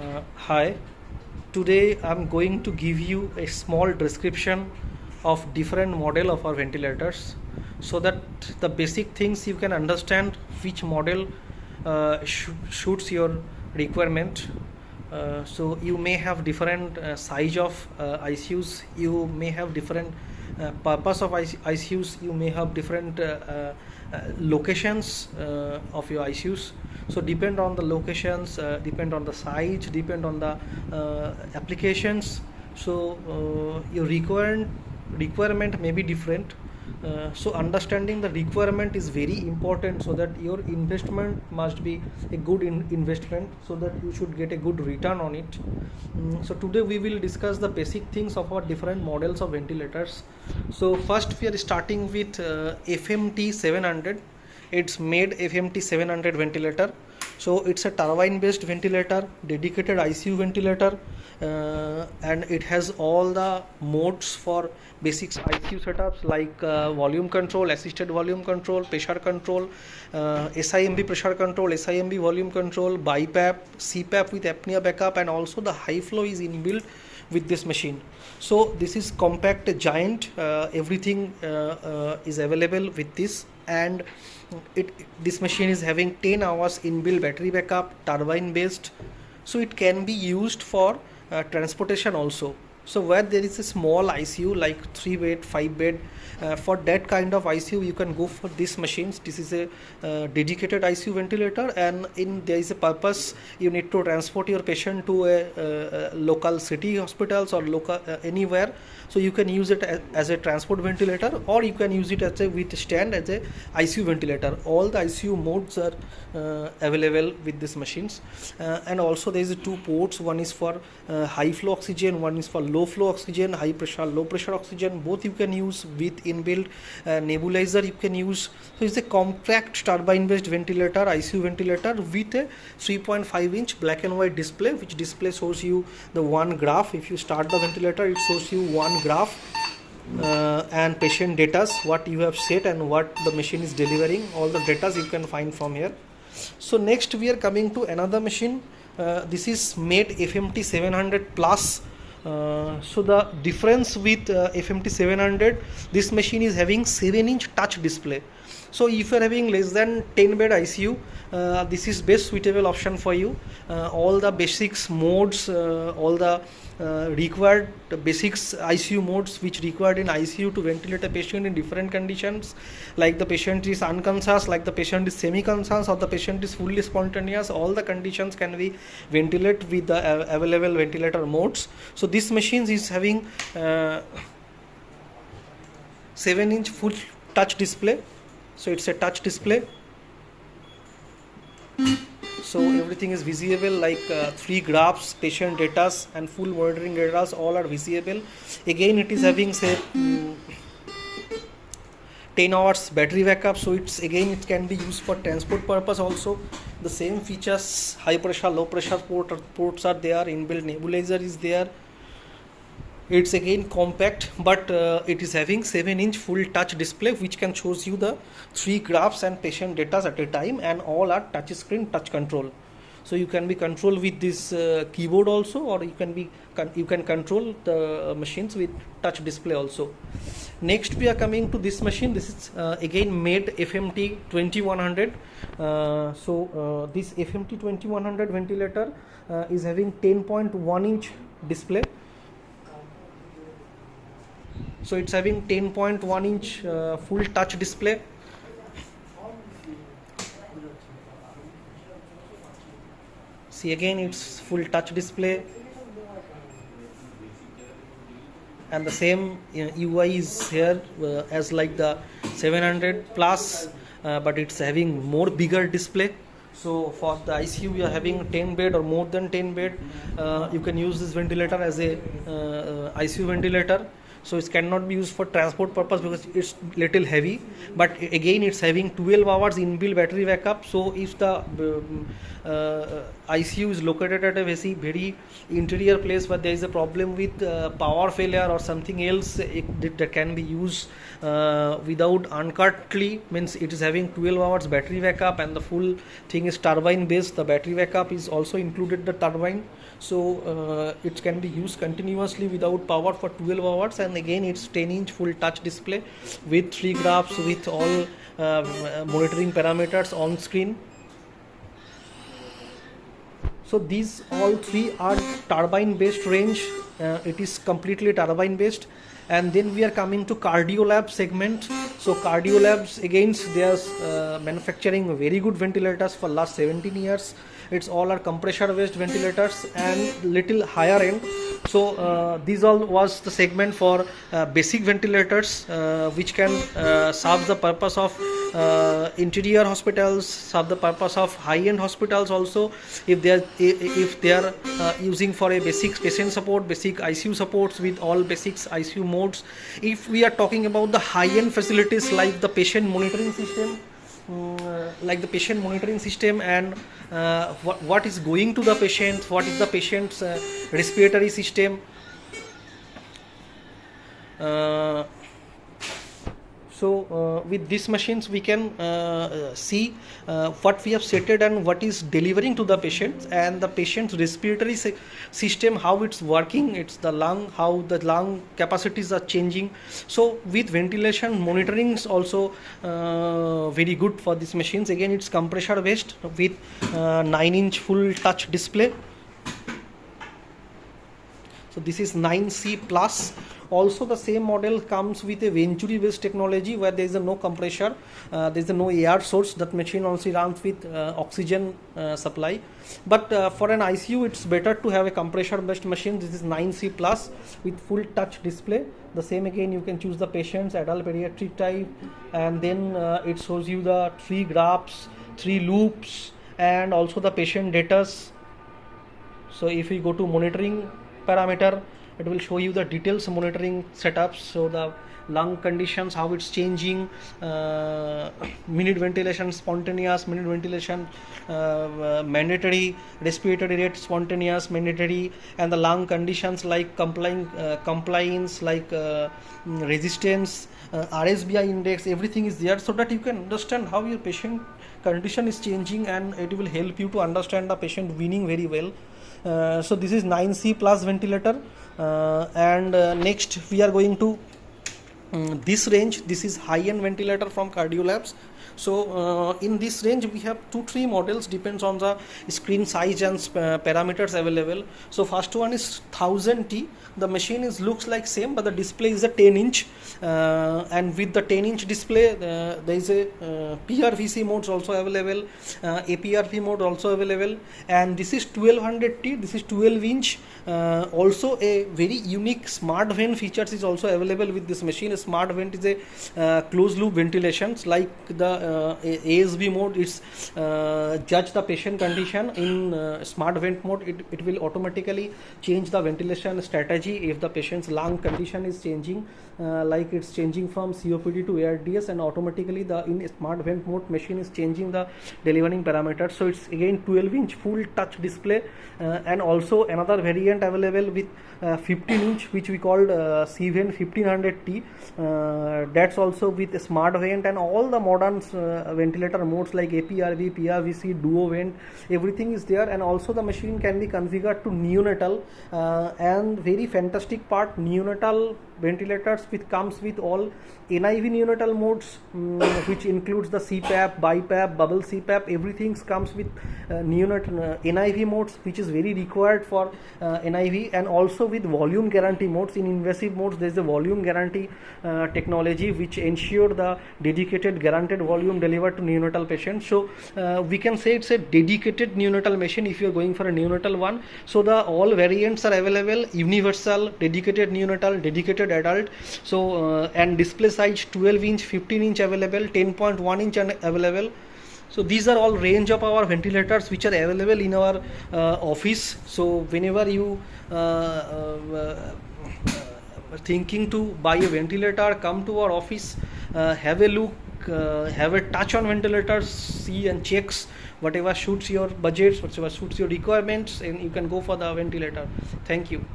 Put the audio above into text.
Hi, today I'm going to give you a small description of different model of our ventilators so that the basic things you can understand which model suits your requirement. So you may have different size of ICUs, you may have different purpose of ICUs, you may have different locations of your ICUs. So depend on the locations, depend on the size, depend on the applications. So your requirement may be different. So understanding the requirement is very important so that your investment must be a good investment so that you should get a good return on it. So today we will discuss the basic things of our different models of ventilators. So first we are starting with FMT 700. It's made FMT 700 ventilator. So it's a turbine based ventilator, dedicated ICU ventilator, and it has all the modes for basic ICU setups like volume control, assisted volume control, pressure control, SIMB pressure control, SIMB volume control, BiPAP, CPAP with apnea backup, and also the high flow is inbuilt with this machine. So this is compact, giant, everything is available with this, and this machine is having 10 hours inbuilt battery backup, turbine based, so it can be used for transportation also. So where there is a small ICU like 3 bed, 5 bed, for that kind of ICU you can go for these machines. This is a dedicated ICU ventilator, and there is a purpose you need to transport your patient to a local city hospitals or local anywhere. So you can use it as a transport ventilator, or you can use it as a withstand as a ICU ventilator. All the ICU modes are available with these machines, and also there is 2 ports. One is for high flow oxygen, one is for low flow oxygen, high pressure, low pressure oxygen. Both you can use with inbuilt nebulizer you can use. So it's a compact turbine based ventilator, ICU ventilator with a 3.5 inch black and white display, which display shows you the one graph. If you start the ventilator, it shows you one graph and patient data, what you have set and what the machine is delivering. All the data you can find from here. So next we are coming to another machine. This is made FMT 700 plus. So the difference with FMT 700, this machine is having 7-inch touch display. So if you are having less than 10 bed ICU, this is best suitable option for you. All the basics modes, all the required basics ICU modes which required in ICU to ventilate a patient in different conditions, like the patient is unconscious, like the patient is semi-conscious, or the patient is fully spontaneous. All the conditions can be ventilated with the available ventilator modes. So this machine is having 7-inch full touch display. So it's a touch display. So everything is visible, like 3 graphs, patient data and full monitoring data, all are visible. Again it is having say 10 hours battery backup. So it can be used for transport purpose also. The same features, high pressure, low pressure ports are there, inbuilt nebulizer is there. It's again compact, but it is having 7-inch full touch display which can shows you the 3 graphs and patient data at a time, and all are touch screen, touch control. So you can be controlled with this keyboard also, or you can control the machines with touch display also. Next we are coming to this machine. This is again made FMT 2100. This FMT 2100 ventilator is having 10.1 inch display. So it's having 10.1 inch full touch display. See, again it's full touch display, and the same UI is here as like the 700 plus, but it's having more bigger display. So for the ICU you are having 10 bed or more than 10 bed, you can use this ventilator as a ICU ventilator. So it cannot be used for transport purpose because it's little heavy, but again it's having 12 hours inbuilt battery backup. So if the ICU is located at a very interior place, but there is a problem with power failure or something else, that can be used without uncurtly, means it is having 12 hours battery backup, and the full thing is turbine based. The battery backup is also included the turbine, so it can be used continuously without power for 12 hours. And again, it's 10-inch full touch display with 3 graphs with all monitoring parameters on screen. So these all 3 are turbine based range. It is completely turbine based. And then we are coming to Cardiolabs segment. So Cardiolabs, again, they are manufacturing very good ventilators for last 17 years. It's all are compressor based ventilators and little higher end. So these all was the segment for basic ventilators, which can serve the purpose of interior hospitals, serve the purpose of high-end hospitals also, if they are using for a basic patient support, basic ICU supports with all basics ICU modes. If we are talking about the high-end facilities like the patient monitoring system, and what is going to the patient, what is the patient's respiratory system. So with these machines we can see what we have stated and what is delivering to the patient, and the patient's respiratory system, how it's working, it's the lung, how the lung capacities are changing. So with ventilation monitoring is also very good for these machines. Again, it's compressor based with 9-inch full touch display. So this is 9C plus. Also the same model comes with a Venturi based technology where there is no compressor, there is no air source. That machine also runs with oxygen supply. But for an ICU it's better to have a compressor based machine. This is 9C plus with full touch display. The same, again, you can choose the patient's adult pediatric type, and then it shows you the 3 graphs, 3 loops, and also the patient data. So if we go to monitoring parameter, it will show you the details monitoring setups. So the lung conditions, how it's changing, minute ventilation spontaneous, minute ventilation mandatory, respiratory rate spontaneous, mandatory, and the lung conditions like compliance, like resistance, RSBI index, everything is there, so that you can understand how your patient condition is changing, and it will help you to understand the patient weaning very well. So this is 9C plus ventilator, and next we are going to this range. This is high-end ventilator from Cardiolabs. So in this range we have 2-3 models, depends on the screen size and parameters available. So first one is 1000T. The machine looks like same, but the display is a 10-inch, and with the 10-inch display there is a PRVC modes also available, APRV mode also available, and this is 1200T. This is 12-inch. Also a very unique smart vent features is also available with this machine. A smart vent is a closed loop ventilations, like the ASV mode. It's judge the patient condition. In smart vent mode, it will automatically change the ventilation strategy if the patient's lung condition is changing, like it's changing from COPD to ARDS, and automatically in smart vent mode machine is changing the delivering parameters. So it's again 12-inch full touch display, and also another variant available with 15-inch, which we called C-Vent 1500T. That's also with a smart vent and all the modern ventilator modes like APRV, PRVC, duo vent, everything is there. And also the machine can be configured to neonatal, and very fantastic part, neonatal ventilators which comes with all NIV neonatal modes, which includes the CPAP, BiPAP, bubble CPAP, everything comes with neonatal NIV modes, which is very required for NIV, and also with volume guarantee modes. In invasive modes there is a volume guarantee technology which ensure the dedicated guaranteed volume delivered to neonatal patients. So we can say it's a dedicated neonatal machine if you are going for a neonatal one. So the all variants are available: universal, dedicated neonatal, dedicated adult. So and display size 12-inch, 15-inch available, 10.1-inch available. So these are all range of our ventilators which are available in our office. So whenever you thinking to buy a ventilator, come to our office, have a look, have a touch on ventilators, see and checks whatever suits your budgets, whatever suits your requirements, and you can go for the ventilator. Thank you.